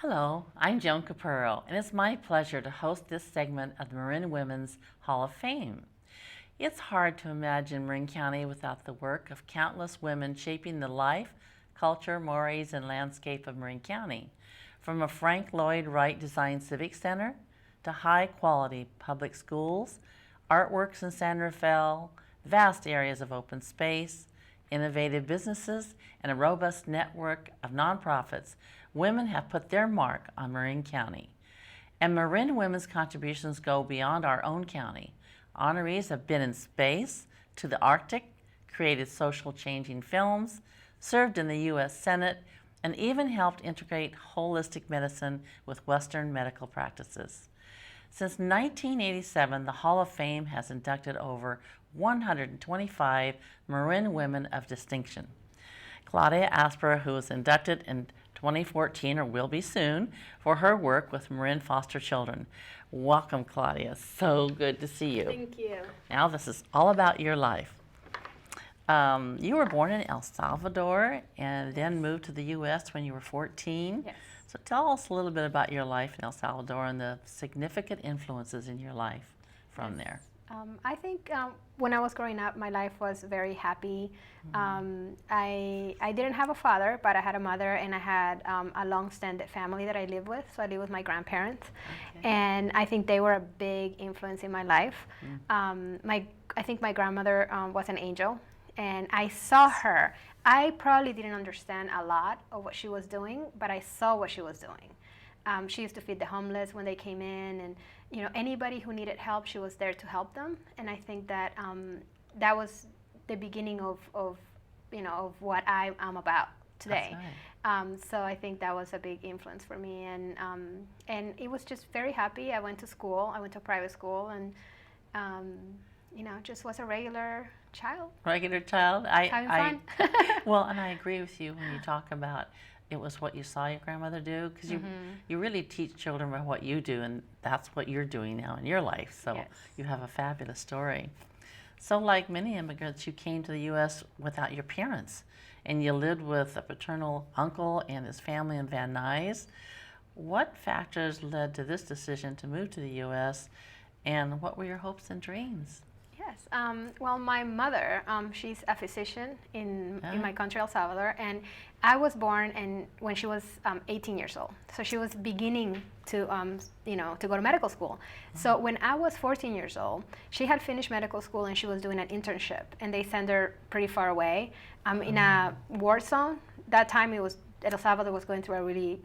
Hello, I'm Joan Capurro, and it's my pleasure to host this segment of the Marin Women's Hall of Fame. It's hard to imagine Marin County without the work of countless women shaping the life, culture, mores, and landscape of Marin County. From a Frank Lloyd Wright designed civic center to high-quality public schools, artworks in San Rafael, vast areas of open space, innovative businesses, and a robust network of nonprofits, women have put their mark on Marin County. And Marin women's contributions go beyond our own county. Honorees have been in space, to the Arctic, created social changing films, served in the U.S. Senate, and even helped integrate holistic medicine with Western medical practices. Since 1987, the Hall of Fame has inducted over 125 Marin women of distinction. Claudia Asprer, who was inducted in 2014, or will be soon, for her work with Marin foster children. Welcome, Claudia. So good to see you. Thank you. Now this is all about your life. You were born in El Salvador and then moved to the U.S. when you were 14. Yes. So tell us a little bit about your life in El Salvador and the significant influences in your life from there. I think when I was growing up, my life was very happy. I didn't have a father, but I had a mother, and I had a long-standing family that I lived with. So I lived with my grandparents, and I think they were a big influence in my life. I think my grandmother was an angel, and I saw her. I probably didn't understand a lot of what she was doing, but I saw what she was doing. She used to feed the homeless when they came in, and anybody who needed help, she was there to help them. And I think that that was the beginning of what I am about today. Right. So I think that was a big influence for me, and it was just very happy. I went to school. I went to private school, and just was a regular child. Regular child. Having fun. Well, and I agree with you when you talk about it was what you saw your grandmother do, because you really teach children by what you do, and that's what you're doing now in your life. So yes. You have a fabulous story. So like many immigrants, you came to the U.S. without your parents, and you lived with a paternal uncle and his family in Van Nuys. What factors led to this decision to move to the U.S., and what were your hopes and dreams? Yeah, Yes. Well, my mother, she's a physician in my country, El Salvador, and I was born when she was 18 years old. So she was beginning to, to go to medical school. So when I was 14 years old, she had finished medical school and she was doing an internship, and they sent her pretty far away in a war zone. That time El Salvador was going through a really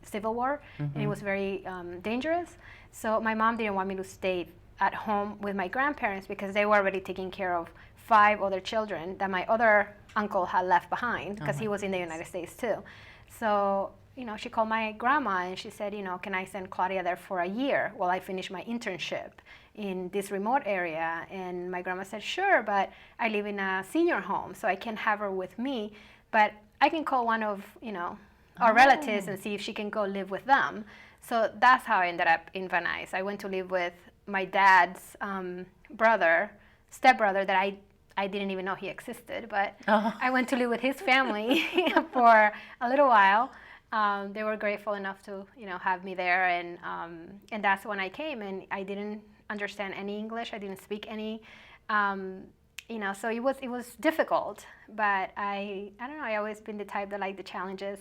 civil war, and it was very dangerous. So my mom didn't want me to stay at home with my grandparents because they were already taking care of 5 other children that my other uncle had left behind because he was in the United States too. So, she called my grandma and she said, can I send Claudia there for a year while I finish my internship in this remote area? And my grandma said, sure, but I live in a senior home, so I can't have her with me, but I can call one of, our relatives and see if she can go live with them. So that's how I ended up in Van Nuys. I went to live with my dad's stepbrother that I didn't even know he existed, but I went to live with his family for a little while. They were grateful enough to, have me there, and that's when I came, and I didn't understand any English. I didn't speak any, so it was difficult, but I don't know. I always been the type that liked the challenges,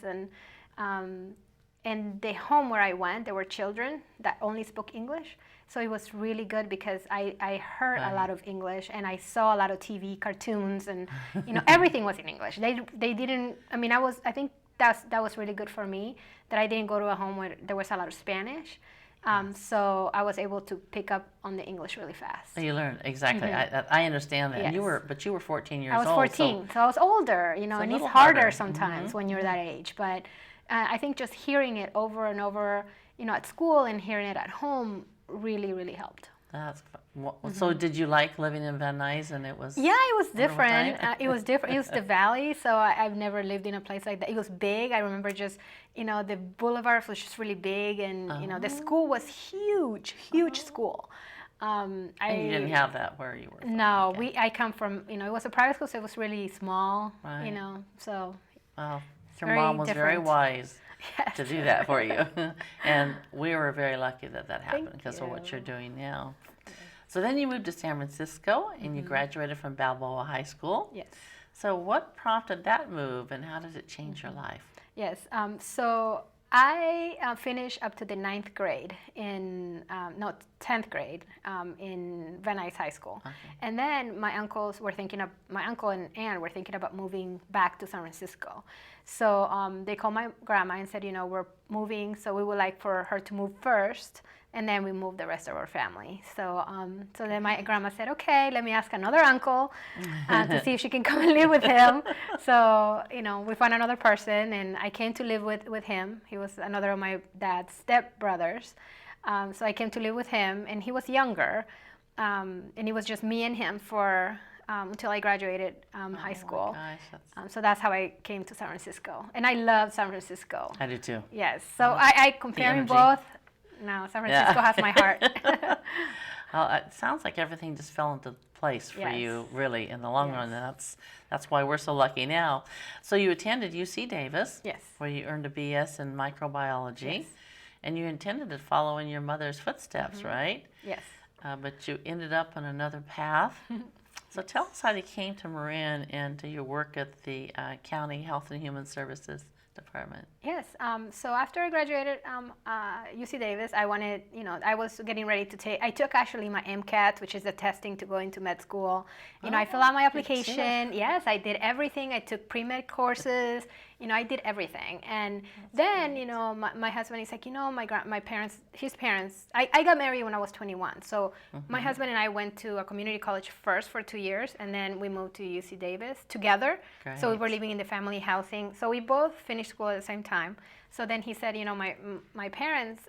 and the home where I went, there were children that only spoke English. So it was really good because I heard a lot of English, and I saw a lot of TV cartoons, and everything was in English. They didn't. I think that was really good for me that I didn't go to a home where there was a lot of Spanish. So I was able to pick up on the English really fast. You learned exactly. I understand that. Yes. You were 14 years old. I was 14, so I was older. And it's harder sometimes when you're that age. But I think just hearing it over and over, at school and hearing it at home really, really helped. So did you like living in Van Nuys? And it was it was different. It was different. It was the valley, so I've never lived in a place like that. It was big. I remember just the boulevard was just really big, and the school was huge school. And you didn't have that where you were? No, I come from it was a private school, so it was really small. Right. So. Well, your mom was very wise. Yes. To do that for you. And we were very lucky that happened because of what you're doing now. Yes. So then you moved to San Francisco and you graduated from Balboa High School. Yes. So what prompted that move and how did it change your life? Yes. So I finished up to the 9th grade 10th grade in Van Nuys High School. Okay. And then my uncle and aunt were thinking about moving back to San Francisco. So they called my grandma and said, we're moving, so we would like for her to move first, and then we move the rest of our family. So then my grandma said, okay, let me ask another uncle to see if she can come and live with him. So, we found another person, and I came to live with him. He was another of my dad's stepbrothers. So I came to live with him, and he was younger, and it was just me and him for until I graduated high school. Gosh, so that's how I came to San Francisco, and I love San Francisco. I do too. Yes, so I comparing both. No, San Francisco has my heart. Well, it sounds like everything just fell into place for you, really, in the long run. And that's why we're so lucky now. So you attended UC Davis, where you earned a BS in microbiology, and you intended to follow in your mother's footsteps, right? Yes. But you ended up on another path. So tell us how you came to Marin and to your work at the County Health and Human Services Department. Yes. So after I graduated UC Davis, I wanted, I was getting ready to I took actually my MCAT, which is the testing to go into med school. I filled out my application. Yes, I did everything. I took pre-med courses. I did everything. And then, my husband is like, my parents, his parents, I got married when I was 21. So my husband and I went to a community college first for 2 years, and then we moved to UC Davis together. Great. So we were living in the family housing. So we both finished school at the same time. So then he said, my parents,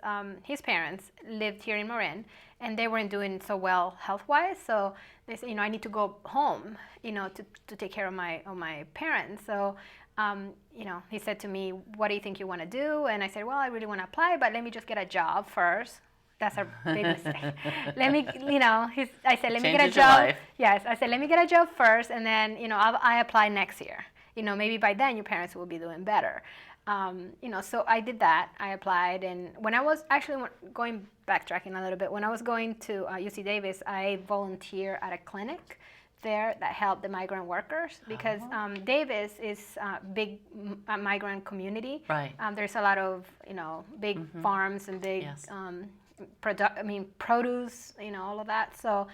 his parents lived here in Marin, and they weren't doing so well health-wise. So they said, I need to go home, to take care of my parents. So he said to me, what do you think you want to do? And I said, well, I really want to apply, but let me just get a job first. That's a big mistake. I said, let me get a job. Yes, I said, let me get a job first, and then, I apply next year. Maybe by then your parents will be doing better. So I did that. I applied, and when I was actually backtracking a little bit, when I was going to UC Davis, I volunteered at a clinic there that helped the migrant workers because Davis is a big migrant community. Right. There's a lot of big farms and big produce, all of that. So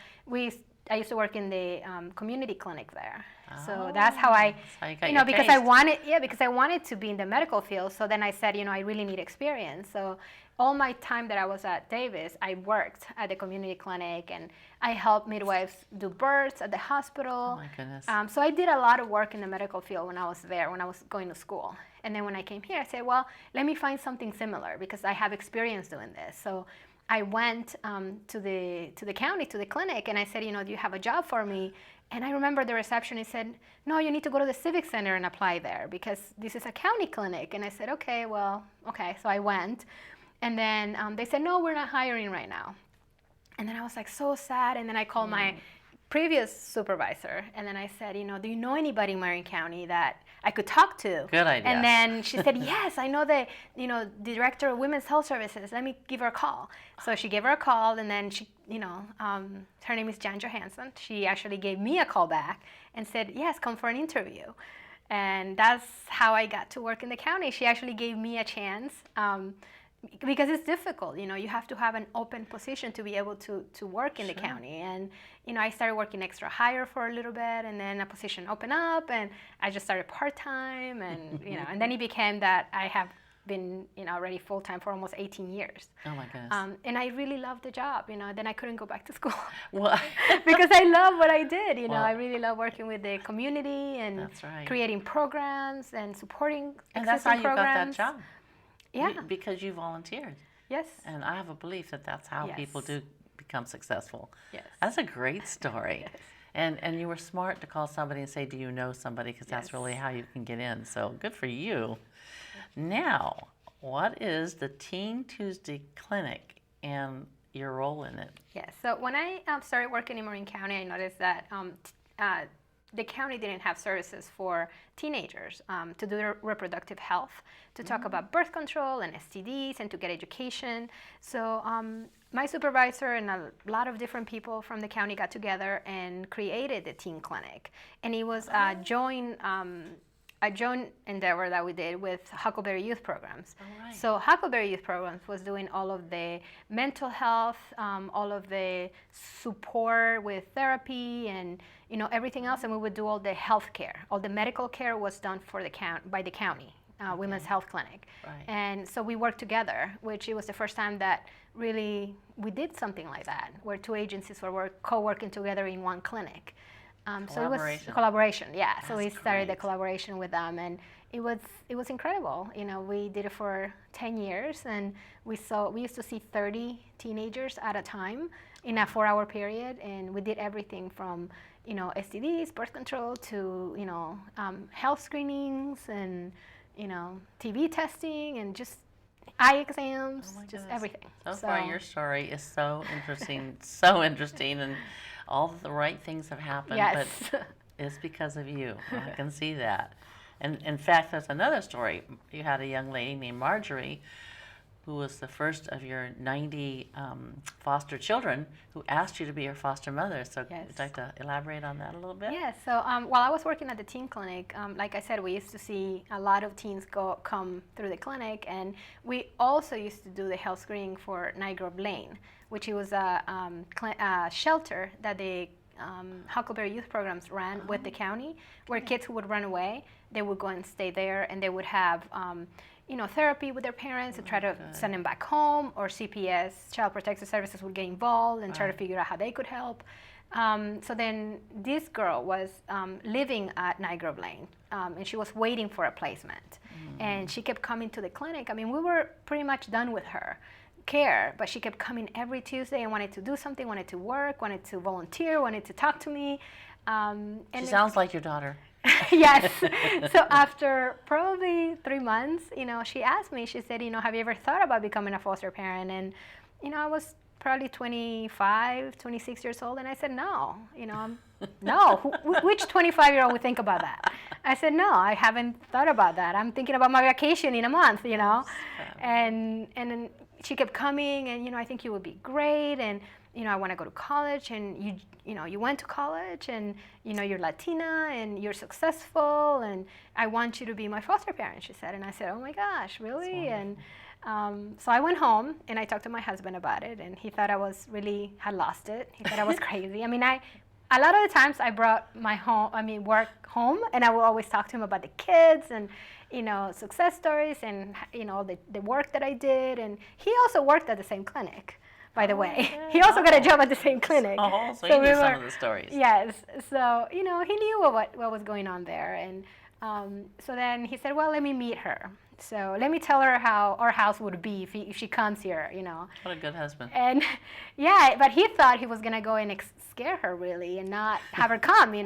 I used to work in the community clinic there. So that's how I, because I wanted to be in the medical field. So then I said, I really need experience. So all my time that I was at Davis, I worked at the community clinic and I helped midwives do births at the hospital. Oh my goodness. So I did a lot of work in the medical field when I was there, when I was going to school. And then when I came here, I said, well, let me find something similar because I have experience doing this. So I went to the county, to the clinic, and I said, do you have a job for me? And I remember the receptionist said, no, you need to go to the Civic Center and apply there because this is a county clinic. And I said, okay. So I went. And then they said, no, we're not hiring right now. And then I was like so sad. And then I called my previous supervisor. And then I said, do you know anybody in Marin County that I could talk to? Good idea. And then she said, yes, I know the director of Women's Health Services. Let me give her a call. So she gave her a call, and then she, her name is Jan Johansson. She actually gave me a call back and said, yes, come for an interview. And that's how I got to work in the county. She actually gave me a chance. Because it's difficult, you have to have an open position to be able to work in the county. And, I started working extra hire for a little bit, and then a position opened up, and I just started part-time, and, and then it became that I have been, already full-time for almost 18 years. Oh my goodness. And I really loved the job, then I couldn't go back to school. Well, because I love what I did, I really love working with the community and that's right. creating programs and supporting and that's how you programs. got that job. Yeah. Because you volunteered. Yes. And I have a belief that that's how people do become successful. Yes. That's a great story. Yes. And you were smart to call somebody and say, do you know somebody? Because that's really how you can get in. So good for you. Now, what is the Teen Tuesday Clinic and your role in it? Yes. So when I started working in Marin County, I noticed that the county didn't have services for teenagers to do their reproductive health, to talk about birth control and STDs, and to get education. So my supervisor and a lot of different people from the county got together and created the teen clinic. And it was a joint endeavor that we did with Huckleberry Youth Programs. Right. So Huckleberry Youth Programs was doing all of the mental health, all of the support with therapy and everything else, and we would do all the health care. All the medical care was done for by the county, Women's Health Clinic. Right. And so we worked together, which it was the first time that really we did something like that, where two agencies were co-working together in one clinic. So it was collaboration, yeah. That's so we started the great. collaboration with them, and it was incredible. We did it for 10 years, and we used to see 30 teenagers at a time in a 4-hour period, and we did everything from STDs, birth control, to health screenings, and TB testing, and just eye exams, just everything. So far, your story is so interesting, so interesting, and all the right things have happened, Yes. but it's because of you. I can see that. And in fact, there's another story. You had a young lady named Marjorie, who was the first of your 90 foster children, who asked you to be her foster mother. So would you like to elaborate on that a little bit? Yeah, so while I was working at the teen clinic, like I said, we used to see a lot of teens come through the clinic, and we also used to do the health screening for Night Grove Lane, which was a shelter that the Huckleberry Youth Programs ran with the county, where kids who would run away, they would go and stay there, and they would have therapy with their parents to try to send them back home, or CPS, Child Protective Services, would get involved and try to figure out how they could help. So then this girl was living at Night Grove Lane, and she was waiting for a placement. And she kept coming to the clinic. I mean, we were pretty much done with her care, but she kept coming every Tuesday and wanted to do something, wanted to work, wanted to volunteer, wanted to talk to me. She sounds like your daughter. Yes. So after probably 3 months, she asked me, she said, have you ever thought about becoming a foster parent? And, I was probably 25, 26 years old. And I said, no, no. Which 25-year-old would think about that? I said, no, I haven't thought about that. I'm thinking about my vacation in a month, And then she kept coming, and, I think you would be great. And, I want to go to college. And you went to college, and, you're Latina, and you're successful. And I want you to be my foster parent, she said. And I said, oh, my gosh, really? And so I went home, and I talked to my husband about it. And he thought I had lost it. He thought I was crazy. I mean, a lot of the times I brought work home, and I would always talk to him about the kids and, success stories and, the work that I did. And he also worked at the same clinic, by the way. Yeah. He also got a job at the same clinic. Oh, so he knew some of the stories. Yes. So, he knew what was going on there. And so then he said, well, let me meet her. So let me tell her how our house would be if she comes here, What a good husband. And yeah, but he thought he was going to go and scare her, really, and not have her come, He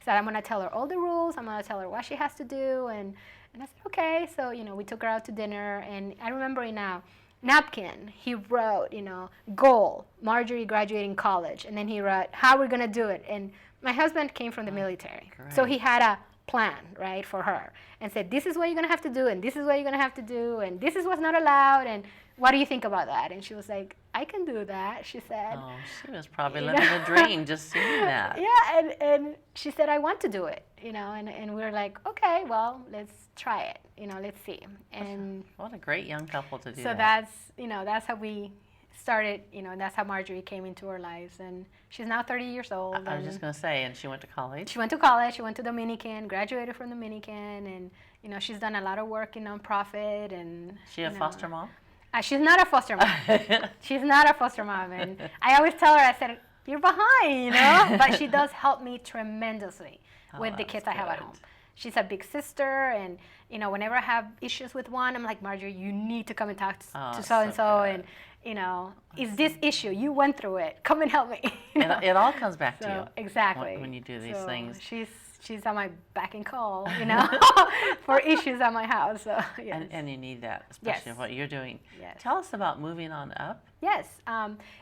said, I'm going to tell her all the rules. I'm going to tell her what she has to do. And I said, okay. So, we took her out to dinner. And I remember in a napkin, he wrote, goal, Marjorie graduating college. And then he wrote, how we're going to do it. And my husband came from the military. Great. So he had a plan, right, for her, and said, this is what you're going to have to do, and this is what you're going to have to do, and this is what's not allowed, and what do you think about that? And she was like, I can do that, she said. Oh, she was probably living a dream just seeing that. Yeah, and she said, I want to do it, and we were like, okay, well, let's try it, let's see. And what a great young couple to do so that. that's how we started, that's how Marjorie came into our lives. And she's now 30 years old. I was just going to say, and she went to college. She went to college. She went to Dominican, graduated from Dominican, and she's done a lot of work in nonprofit. And She a foster mom? She's not a foster mom. She's not a foster mom. And I always tell her, I said, you're behind, but she does help me tremendously with the kids I have at home. She's a big sister, and whenever I have issues with one, I'm like, Marjorie, you need to come and talk to so and so, and is this issue, you went through it, come and help me. It all comes back to you. Exactly. When you do these things. She's on my back and call, for issues at my house. So yes. And you need that, especially what you're doing. Yes. Tell us about moving on up. Yes.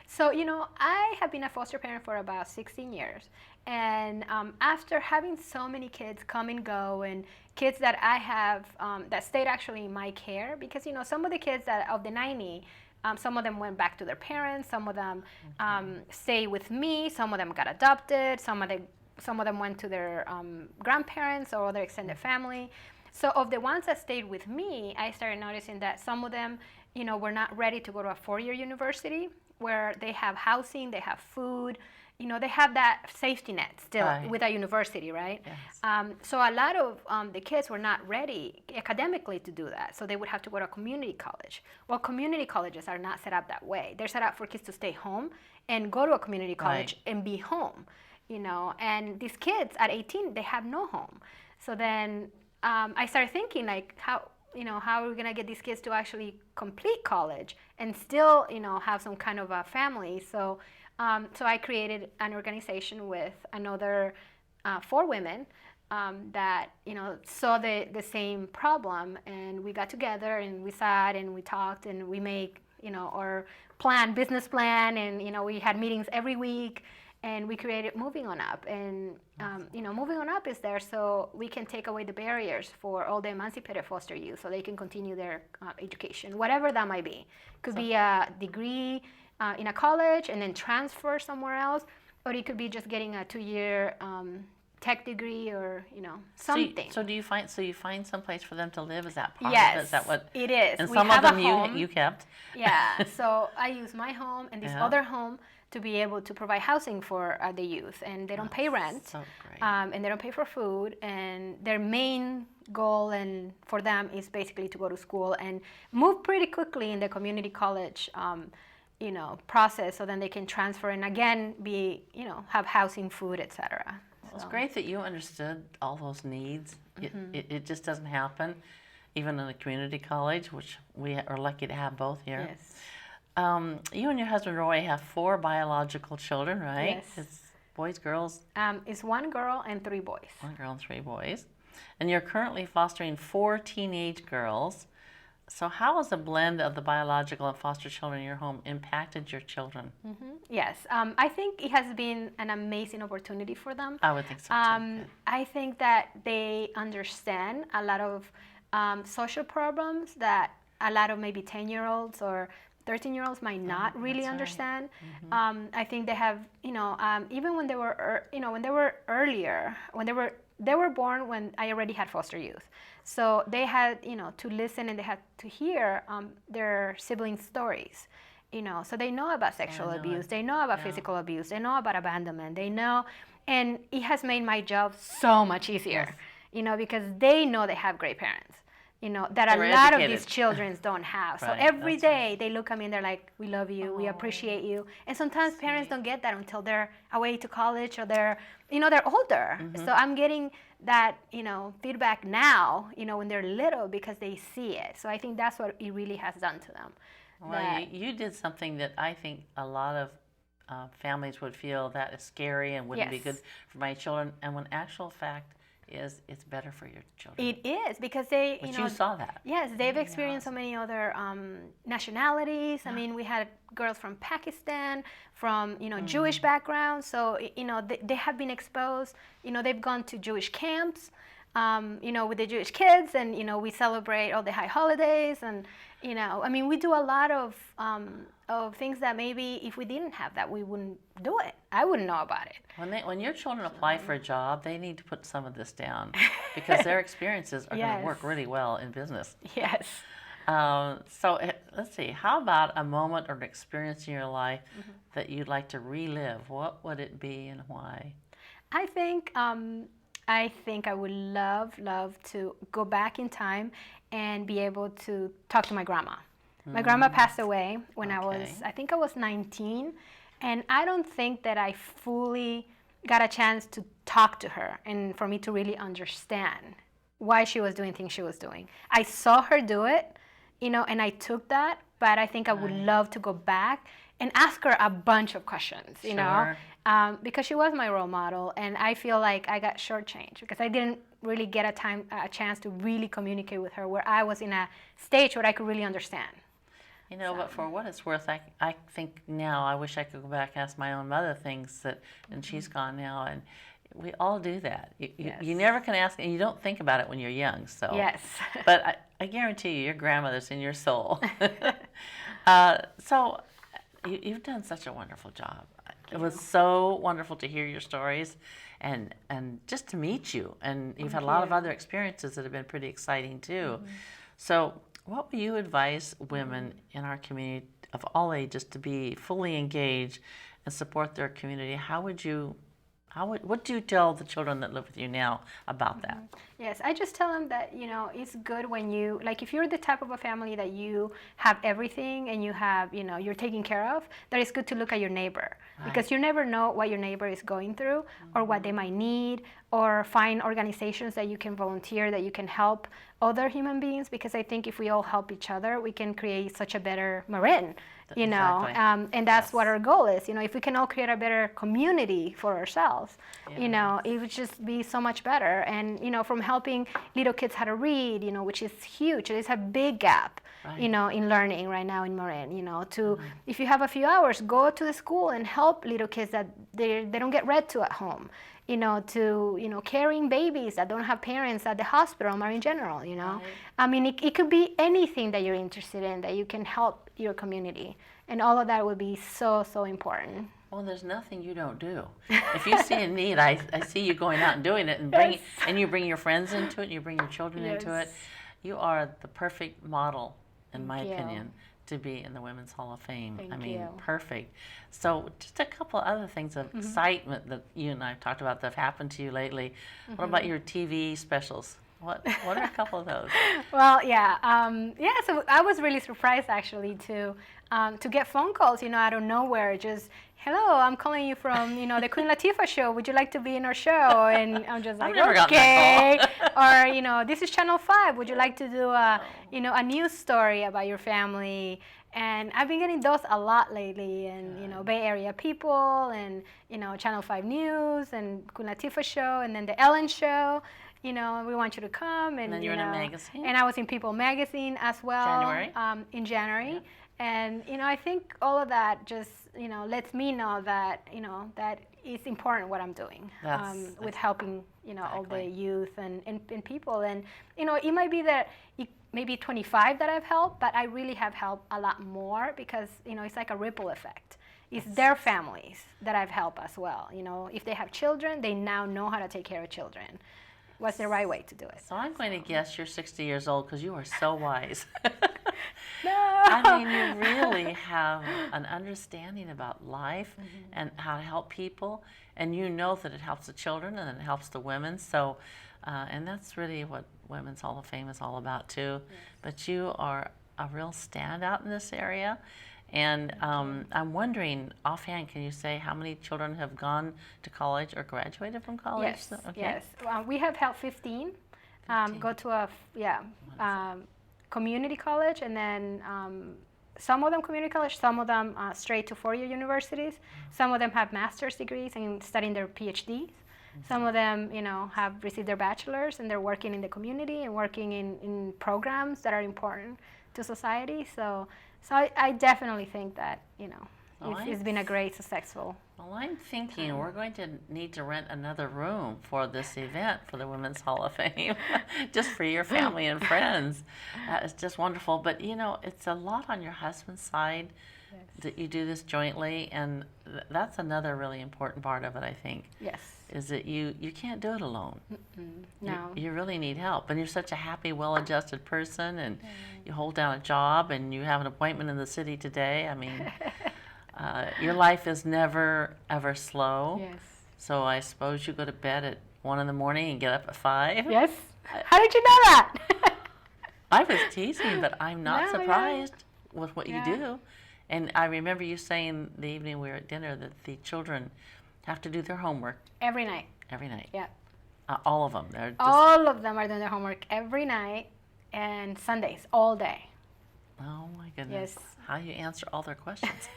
So, I have been a foster parent for about 16 years. And after having so many kids come and go, and kids that I have that stayed actually in my care, because, some of the kids of the 90, some of them went back to their parents, some of them stayed with me, some of them got adopted, some of them went to their grandparents or other extended family. So of the ones that stayed with me, I started noticing that some of them, were not ready to go to a 4-year university where they have housing, they have food, they have that safety net still with a university, right? Yes. So a lot of the kids were not ready academically to do that. So they would have to go to a community college. Well, community colleges are not set up that way. They're set up for kids to stay home and go to a community college and be home, And these kids at 18, they have no home. So then I started thinking, like, how are we going to get these kids to actually complete college and still, have some kind of a family? So I created an organization with another 4 women that saw the same problem, and we got together and we sat and we talked and we made our business plan, and we had meetings every week, and we created Moving On Up. And Moving On Up is there so we can take away the barriers for all the emancipated foster youth, so they can continue their education, whatever that might be. Could be a degree in a college and then transfer somewhere else, or it could be just getting a 2-year tech degree, or something. So you find some place for them to live? Is that part yes, of it? Is that what it is. And we some have of them a home. you kept? Yeah. So I use my home and this other home to be able to provide housing for the youth, and they don't pay rent, so great. And they don't pay for food, and their main goal and for them is basically to go to school and move pretty quickly in the community college process, so then they can transfer and again be, have housing, food, etc. Well, it's great that you understood all those needs. It just doesn't happen, even in a community college, which we are lucky to have both here. Yes. You and your husband Roy have 4 biological children, right? Yes. It's boys, girls? It's 1 girl and 3 boys. 1 girl and 3 boys. And you're currently fostering 4 teenage girls. So how has the blend of the biological and foster children in your home impacted your children? Yes, I think it has been an amazing opportunity for them. I would think so too. I think that they understand a lot of social problems that a lot of maybe 10-year-olds or 13-year-olds might not really understand. I think they have, even when they were, when they were earlier, when they were born when I already had foster youth. So they had, to listen and they had to hear their siblings' stories. So they know about sexual abuse, they know about physical abuse, they know about abandonment, they know, and it has made my job so much easier, because they know they have great parents. That a lot of these children don't have. So every day they look at me and they're like, we love you, we appreciate you. And sometimes parents don't get that until they're away to college or they're older. So I'm getting that, feedback now, when they're little because they see it. So I think that's what it really has done to them. Well, you did something that I think a lot of families would feel that is scary and wouldn't be good for my children. And when actual fact is it's better for your children. It is because they, But you saw that. Yes, they've experienced so many other nationalities. I mean, we had girls from Pakistan, from Jewish backgrounds. So they have been exposed. They've gone to Jewish camps. With the Jewish kids, and we celebrate all the high holidays, and we do a lot of things that maybe if we didn't have that, we wouldn't do it. I wouldn't know about it. When your children apply for a job, they need to put some of this down because their experiences are going to work really well in business. Yes. So let's see. How about a moment or an experience in your life that you'd like to relive? What would it be and why? I think I would love to go back in time and be able to talk to my grandma. My grandma passed away when I think I was 19, and I don't think that I fully got a chance to talk to her and for me to really understand why she was doing things she was doing. I saw her do it, and I took that, but I think I would love to go back and ask her a bunch of questions, because she was my role model, and I feel like I got shortchanged because I didn't really get a chance to really communicate with her where I was in a stage where I could really understand. But for what it's worth, I think now I wish I could go back and ask my own mother things and she's gone now, and we all do that. You never can ask, and you don't think about it when you're young. So yes. But I guarantee you, your grandmother's in your soul. So you've done such a wonderful job. It was so wonderful to hear your stories and just to meet you. And you've had a lot of other experiences that have been pretty exciting too. So what would you advise women in our community of all ages to be fully engaged and support their community? What do you tell the children that live with you now about that? Yes, I just tell them that, it's good when if you're the type of a family that you have everything and you have, you're taken care of, that it's good to look at your neighbor. Because you never know what your neighbor is going through or what they might need, or find organizations that you can volunteer, that you can help other human beings, because I think if we all help each other, we can create such a better Marin. And that's what our goal is. If we can all create a better community for ourselves, it would just be so much better. And from helping little kids how to read, which is huge. There's a big gap, in learning right now in Marin. If you have a few hours, go to the school and help little kids that they don't get read to at home. Carrying babies that don't have parents at the hospital or in general, Right. I mean, it could be anything that you're interested in that you can help your community. And all of that would be so, so important. Well, there's nothing you don't do. If you see a need, I see you going out and doing it, and and you bring your friends into it, and you bring your children into it. You are the perfect model, in my opinion, to be in the Women's Hall of Fame. Thank you. Perfect. So just a couple other things of excitement that you and I have talked about that have happened to you lately. What about your TV specials? What are a couple of those? Well, so I was really surprised actually to get phone calls, out of nowhere. Just, hello, I'm calling you from, the Queen Latifah show. Would you like to be in our show? And I'm just like, okay. Or, this is Channel 5. Would you like to do a news story about your family? And I've been getting those a lot lately, and Bay Area people, and Channel 5 News, and Queen Latifah show, and then the Ellen show. you know, we want you to come. And then you're in a magazine? And I was in People magazine as well. January? In January. Yeah. And, you know, I think all of that just, you know, lets me know that, you know, that it's important what I'm doing with helping, you know, all the youth and people. And, you know, it might be that maybe 25 that I've helped, but I really have helped a lot more because, you know, it's like a ripple effect. It's their families that I've helped as well. You know, if they have children, they now know how to take care of children. What's the right way to do it? So I'm going to guess you're 60 years old because you are so wise. No. I mean, you really have an understanding about life and how to help people, and you know that it helps the children and it helps the women. So, and that's really what Women's Hall of Fame is all about too. Yes. But you are a real standout in this area. And I'm wondering, offhand, can you say how many children have gone to college or graduated from college? Yes, yes. We have helped 15 go to a community college, and then some of them community college, some of them straight to four-year universities. Some of them have master's degrees and studying their PhDs. Some of them, you know, have received their bachelor's and they're working in the community and working in programs that are important to society. So I definitely think that, you know, it's been a great, successful. Well, I'm thinking we're going to need to rent another room for this event for the Women's Hall of Fame, just for your family and friends. It's just wonderful. But, you know, it's a lot on your husband's side that you do this jointly, and that's another really important part of it, I think. Yes. Is that you can't do it alone. No. You really need help. And you're such a happy, well-adjusted person, and you hold down a job, and you have an appointment in the city today. I mean, your life is never, ever slow. Yes. So I suppose you go to bed at 1 in the morning and get up at 5? Yes. How did you know that? I was teasing, but I'm not surprised with what you do. And I remember you saying the evening we were at dinner that the children have to do their homework. Every night. Every night. Yeah. All of them. They're just... All of them are doing their homework every night and Sundays, all day. Oh my goodness. Yes. How do you answer all their questions?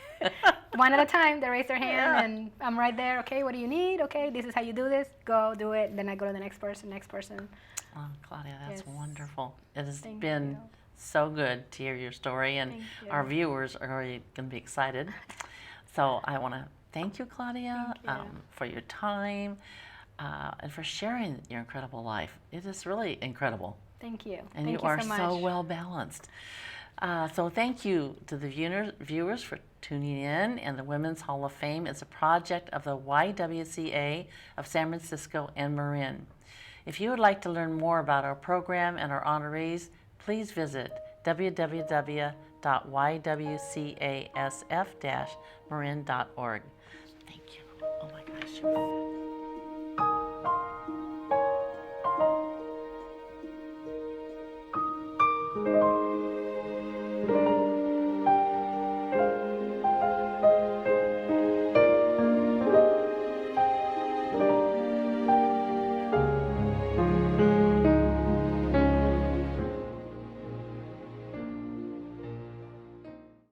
One at a time. They raise their hand and I'm right there. Okay, what do you need? Okay, this is how you do this. Go do it. Then I go to the next person, next person. Oh, Claudia, that's wonderful. It has been so good to hear your story, and our viewers are already going to be excited. So I want to thank you, Claudia, for your time and for sharing your incredible life. It is really incredible. Thank you. And you are so well balanced. So thank you to the viewers for tuning in. And the Women's Hall of Fame is a project of the YWCA of San Francisco and Marin. If you would like to learn more about our program and our honorees, please visit www.ywcasf-marin.org. Thank you. Oh my gosh.